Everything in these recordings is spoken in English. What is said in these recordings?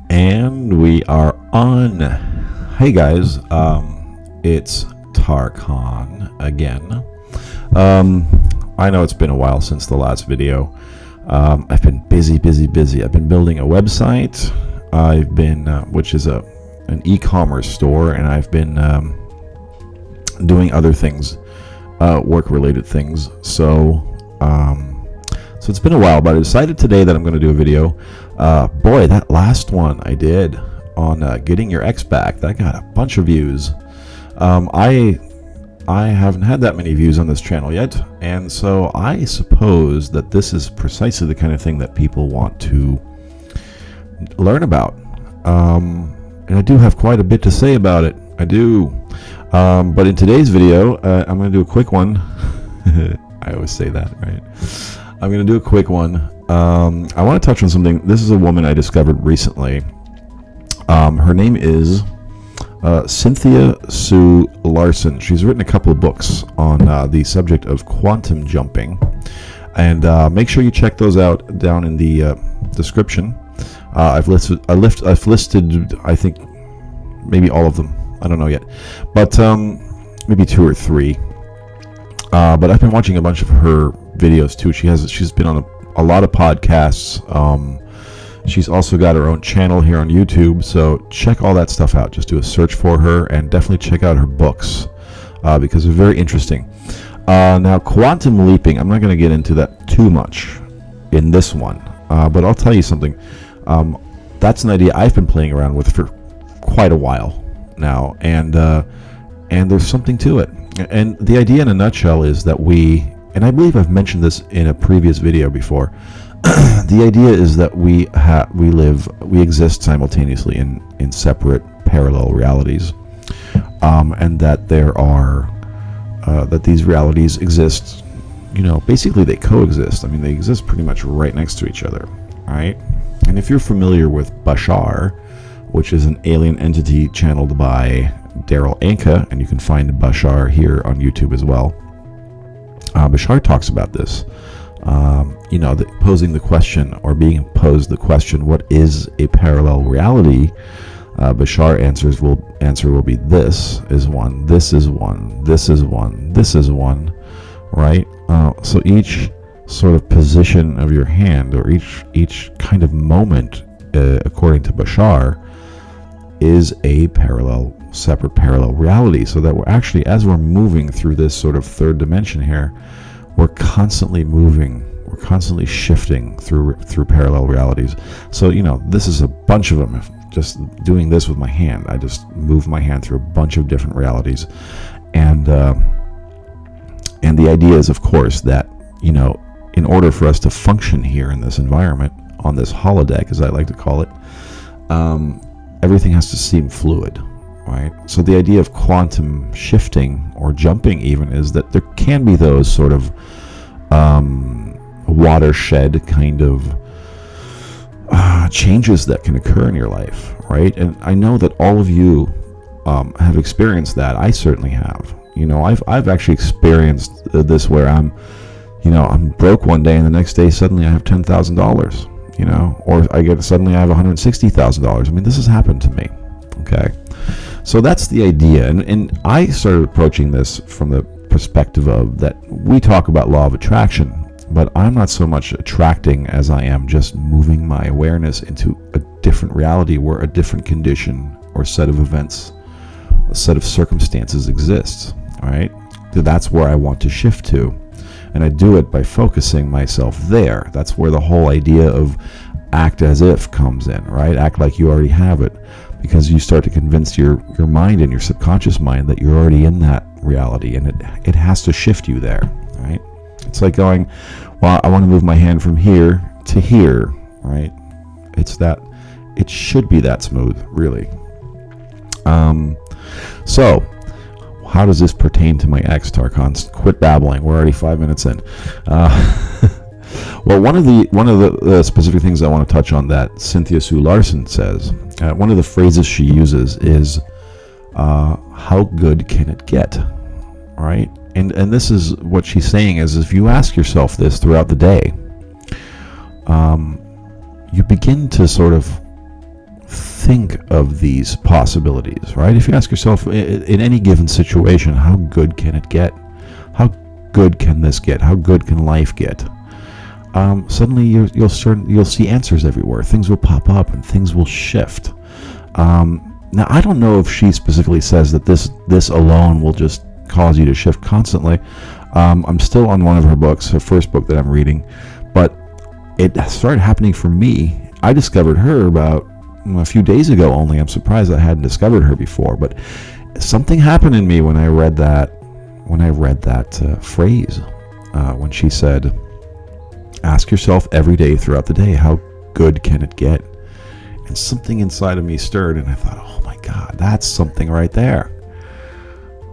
And we are on. Hey guys, it's Tarkhan again. I know it's been a while since the last video. I've been busy. I've been building a website. I've been, which is an e-commerce store, and I've been doing other things, work-related things. So it's been a while, but I decided today that I'm going to do a video. Boy, that last one I did on getting your ex back, that got a bunch of views. I haven't had that many views on this channel yet, and so I suppose that this is precisely the kind of thing that people want to learn about. And I do have quite a bit to say about it. I do. But in today's video, I'm going to do a quick one. I always say that, right? I'm going to do a quick one. I want to touch on something. This is a woman I discovered recently. Her name is Cynthia Sue Larson. She's written a couple of books on the subject of quantum jumping. And make sure you check those out down in the description. I've listed, I think, maybe all of them. I don't know yet. But maybe 2 or 3. But I've been watching a bunch of her videos too. She's been on a lot of podcasts. She's also got her own channel here on YouTube, so check all that stuff out. Just do a search for her and definitely check out her books because they're very interesting. Now, quantum leaping, I'm not going to get into that too much in this one, but I'll tell you something. That's an idea I've been playing around with for quite a while now, and there's something to it. And the idea in a nutshell is that and I believe I've mentioned this in a previous video before, the idea is that we exist simultaneously in separate parallel realities, and that that these realities exist, basically they coexist. I mean, they exist pretty much right next to each other, right? And if you're familiar with 𝗏𝗏, which is an alien entity channeled by 𝗏𝗏, and you can find 𝗏𝗏 here on YouTube as well. 𝗏𝗏 talks about this, posing the question, or being posed the question, what is a parallel reality? 𝗏𝗏 answer will be, this is one, this is one, this is one, this is one, right? So each sort of position of your hand, or each kind of moment, according to 𝗏𝗏, is a separate parallel reality. So that we're actually, as we're moving through this sort of third dimension here, we're constantly moving, we're constantly shifting through parallel realities. So this is a bunch of them. Just doing this with my hand, I just move my hand through a bunch of different realities, and the idea is, of course, that in order for us to function here in this environment, on this holodeck, as I like to call it, everything has to seem fluid, right? So the idea of quantum shifting, or jumping even, is that there can be those sort of watershed kind of changes that can occur in your life, right? And I know that all of you have experienced that. I certainly have. I've actually experienced this, where I'm broke one day, and the next day suddenly I have $10,000. Or suddenly I have $160,000. I mean, this has happened to me. Okay, so that's the idea, and I started approaching this from the perspective of that we talk about law of attraction, but I'm not so much attracting as I am just moving my awareness into a different reality where a different condition or set of events, a set of circumstances exists. All right, that's where I want to shift to. And I do it by focusing myself there. That's where the whole idea of act as if comes in, right? Act like you already have it, because you start to convince your mind and your subconscious mind that you're already in that reality, and it has to shift you there, right? It's like going, well, I want to move my hand from here to here, right? It should be that smooth, really. So how does this pertain to my ex, Tarkhan? Quit babbling. We're already 5 minutes in. Well, one of the specific things I want to touch on that Cynthia Sue Larson says, one of the phrases she uses is, how good can it get? All right? And this is what she's saying is, if you ask yourself this throughout the day, you begin to sort of think of these possibilities, right? If you ask yourself in any given situation, how good can it get? How good can this get? How good can life get? Suddenly you'll see answers everywhere. Things will pop up and things will shift. Now, I don't know if she specifically says that this alone will just cause you to shift constantly. I'm still on one of her books, her first book that I'm reading, but it started happening for me. I discovered her about a few days ago only. I'm surprised I hadn't discovered her before, but something happened in me when I read that phrase, when she said, ask yourself every day throughout the day, how good can it get? And something inside of me stirred, and I thought, oh my God, that's something right there.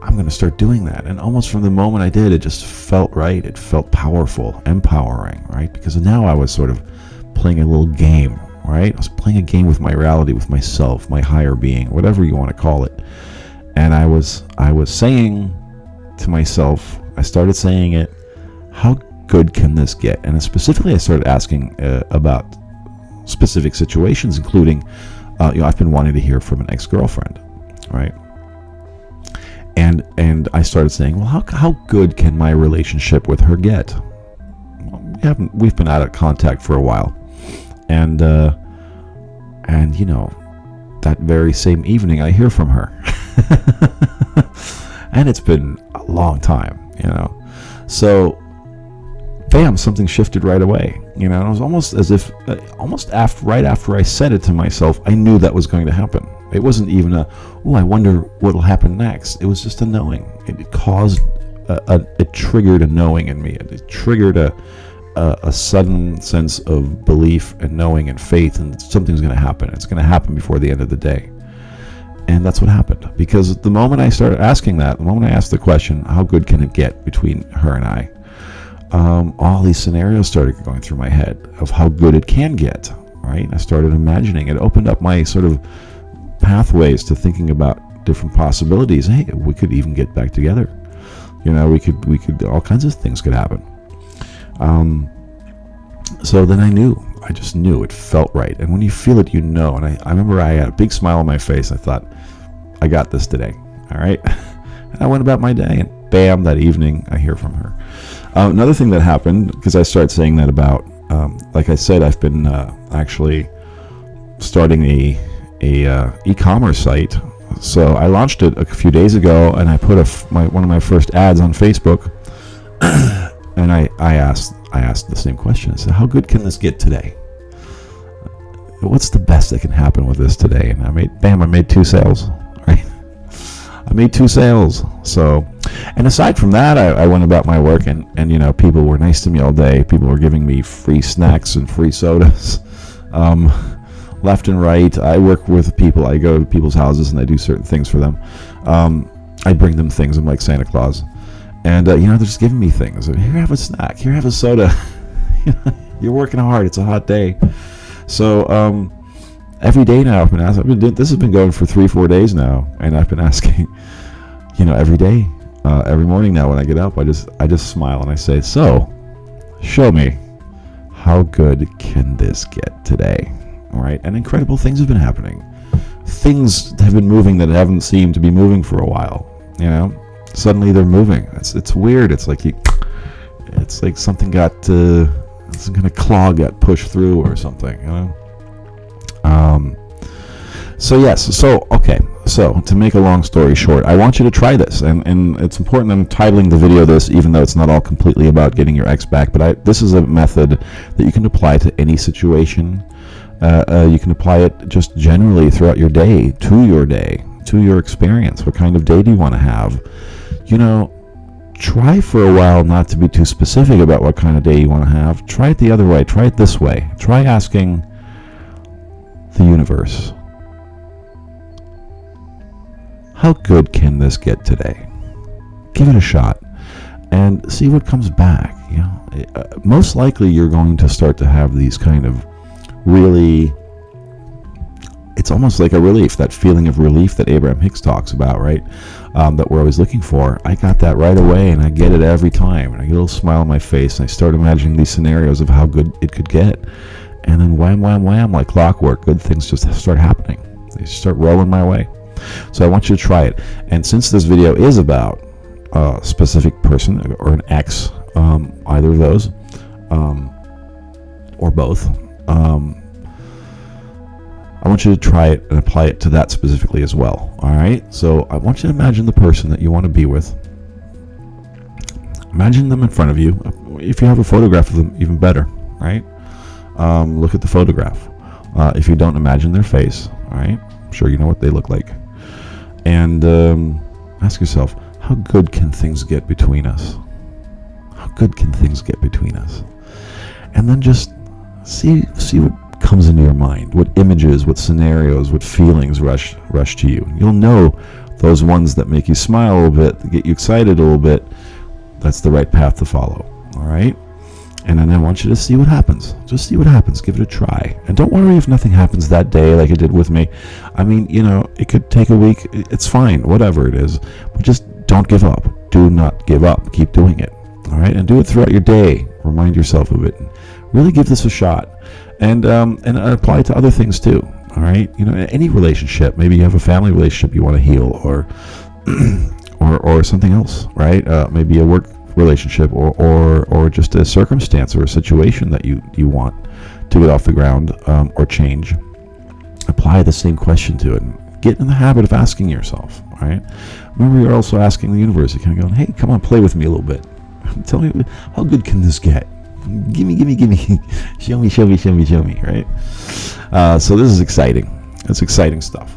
I'm going to start doing that. And almost from the moment I did, it just felt right. It felt powerful, empowering, right? Because now I was sort of playing a little game, right? I was playing a game with my reality, with myself, my higher being, whatever you want to call it. And I was saying to myself, I started saying it, how good can this get? And specifically, I started asking about specific situations, including, I've been wanting to hear from an ex-girlfriend, right? And I started saying, well, how good can my relationship with her get? We've been out of contact for a while, and that very same evening I hear from her, and it's been a long time, So, bam, something shifted right away. It was almost as if, right after I said it to myself, I knew that was going to happen. It wasn't even I wonder what'll happen next. It was just a knowing. It caused, it triggered a knowing in me. It triggered a sudden sense of belief and knowing and faith, and something's going to happen. It's going to happen before the end of the day. And that's what happened. Because the moment I started asking that, the moment I asked the question, how good can it get between her and I? All these scenarios started going through my head of how good it can get, right? I started imagining. It opened up my sort of pathways to thinking about different possibilities. Hey, we could even get back together. We could, all kinds of things could happen. So then I just knew, it felt right. And when you feel it, And I remember I had a big smile on my face. I thought, I got this today. All right. And I went about my day, and bam, that evening I hear from her. Another thing that happened, because I started saying that about, like I said, I've been actually starting a e-commerce site. So I launched it a few days ago, and I put one of my first ads on Facebook, and I asked the same question. I said, how good can this get today? What's the best that can happen with this today? And I made 2 sales, right? I made 2 sales. So, and aside from that, I went about my work, and people were nice to me all day. People were giving me free snacks and free sodas, left and right. I work with people. I go to people's houses and I do certain things for them. I bring them things. I'm like Santa Claus, and they're just giving me things. Here, have a snack. Here, have a soda. You're working hard. It's a hot day. So every day now I've been asking. This has been going for 3-4 days now, and I've been asking. Every day, every morning now when I get up, I just smile and I say, so, show me, how good can this get today? All right, and incredible things have been happening. Things have been moving that haven't seemed to be moving for a while. Suddenly they're moving. It's weird. It's like something got some kind of claw got pushed through or something. So yes. So okay. So to make a long story short, I want you to try this, and it's important. I'm titling the video this, even though it's not all completely about getting your ex back. But this is a method that you can apply to any situation. You can apply it just generally throughout your day, to your experience. What kind of day do you want to have? Try for a while not to be too specific about what kind of day you want to have. Try it the other way. Try it this way. Try asking the universe, how good can this get today? Give it a shot and see what comes back. Most likely you're going to start to have these kind of really, it's almost like a relief, that feeling of relief that Abraham Hicks talks about, right? That we're always looking for. I got that right away, and I get it every time. And I get a little smile on my face, and I start imagining these scenarios of how good it could get. And then wham, wham, wham, like clockwork, good things just start happening. They start rolling my way. So I want you to try it. And since this video is about a specific person or an ex, either of those, or both, I want you to try it and apply it to that specifically as well. All right. So I want you to imagine the person that you want to be with. Imagine them in front of you. If you have a photograph of them, even better, right? Look at the photograph. If you don't, imagine their face, all right? I'm sure you know what they look like. And ask yourself, how good can things get between us? How good can things get between us? And then just see what comes into your mind, what images, what scenarios, what feelings rush to you. You'll know those ones that make you smile a little bit, that get you excited a little bit. That's the right path to follow, all right? And then I want you to see what happens. Just see what happens. Give it a try. And don't worry if nothing happens that day like it did with me. I mean, you know, it could take a week. It's fine, whatever it is. But just don't give up. Do not give up. Keep doing it, all right? And do it throughout your day. Remind yourself of it. Really give this a shot. And apply it to other things too, all right? You know, any relationship. Maybe you have a family relationship you want to heal, or something else, right? Maybe a work relationship, or just a circumstance or a situation that you want to get off the ground, or change. Apply the same question to it and get in the habit of asking yourself, all right? Remember, you're also asking the universe. You're kind of going, hey, come on, play with me a little bit. Tell me, how good can this get? Give me. show me, right? So this is exciting. It's exciting stuff.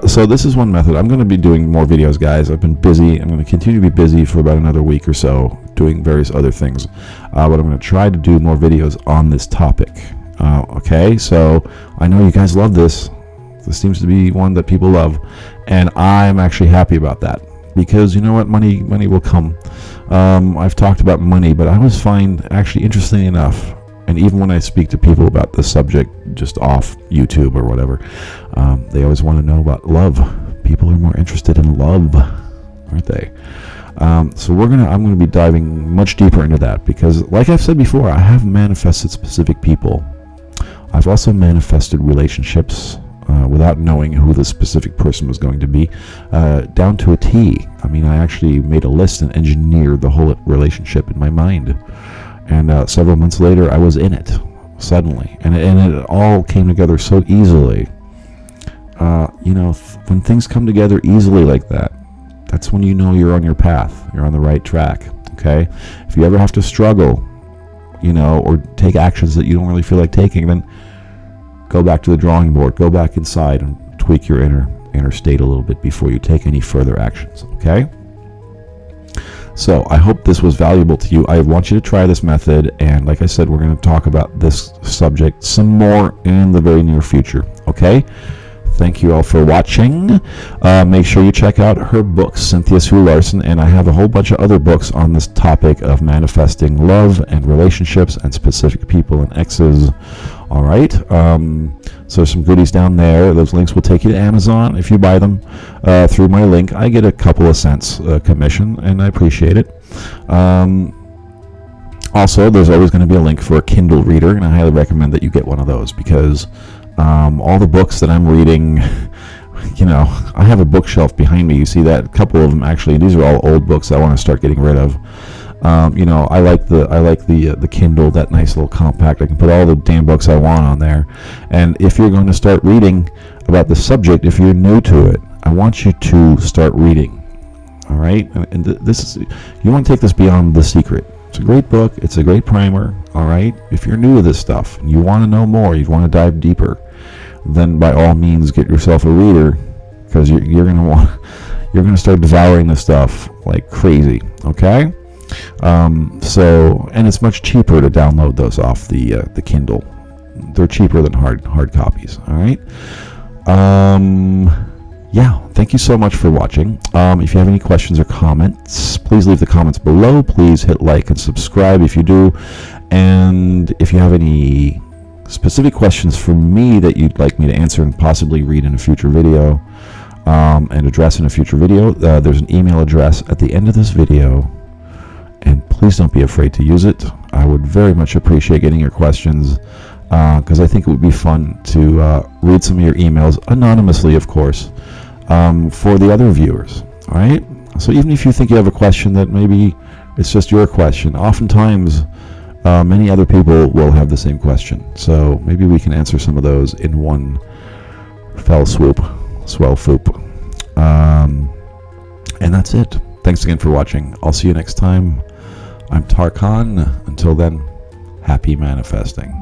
So this is one method. I'm going to be doing more videos, guys. I've been busy. I'm going to continue to be busy for about another week or so, doing various other things. But I'm going to try to do more videos on this topic. Okay, so I know you guys love this. This seems to be one that people love, and I'm actually happy about that, because you know what, money will come. I've talked about money, but I always find, actually, interestingly enough, and even when I speak to people about this subject just off YouTube or whatever, they always want to know about love. People are more interested in love, aren't they? So I'm going to be diving much deeper into that, because like I've said before, I have manifested specific people. I've also manifested relationships without knowing who the specific person was going to be, down to a T. I mean, I actually made a list and engineered the whole relationship in my mind. And several months later, I was in it, suddenly. And it all came together so easily. You know, when things come together easily like that, that's when you know you're on your path. You're on the right track, okay? If you ever have to struggle, you know, or take actions that you don't really feel like taking, then go back to the drawing board. Go back inside and tweak your inner state a little bit before you take any further actions, okay? So I hope this was valuable to you. I want you to try this method, and like I said, we're going to talk about this subject some more in the very near future, okay? Thank you all for watching. Make sure you check out her books, Cynthia Sue Larson, and I have a whole bunch of other books on this topic of manifesting love and relationships and specific people and exes. All right, so some goodies down there. Those links will take you to Amazon. If you buy them through my link, I get a couple of cents commission, and I appreciate it. Also, there's always going to be a link for a Kindle reader, and I highly recommend that you get one of those, because all the books that I'm reading, you know, I have a bookshelf behind me. You see that? A couple of them, actually. These are all old books I want to start getting rid of. You know, I like the Kindle, that nice little compact. I can put all the damn books I want on there. And if you're going to start reading about the subject, if you're new to it, I want you to start reading. All right, and this is, you want to take this beyond The Secret. It's a great book. It's a great primer. All right, if you're new to this stuff and you want to know more, you want to dive deeper, then by all means get yourself a reader, because you're gonna start devouring this stuff like crazy. Okay. So, and it's much cheaper to download those off the Kindle. They're cheaper than hard copies. All right. Yeah, thank you so much for watching. If you have any questions or comments, please leave the comments below. Please hit like and subscribe if you do. And if you have any specific questions for me that you'd like me to answer and possibly read in a future video, and address in a future video, there's an email address at the end of this video. And please don't be afraid to use it. I would very much appreciate getting your questions. because I think it would be fun to read some of your emails, anonymously, of course, for the other viewers. All right? So even if you think you have a question that maybe it's just your question, oftentimes many other people will have the same question. So maybe we can answer some of those in one fell swoop, swell foop. And that's it. Thanks again for watching. I'll see you next time. I'm 𝗙C. Until then, happy manifesting.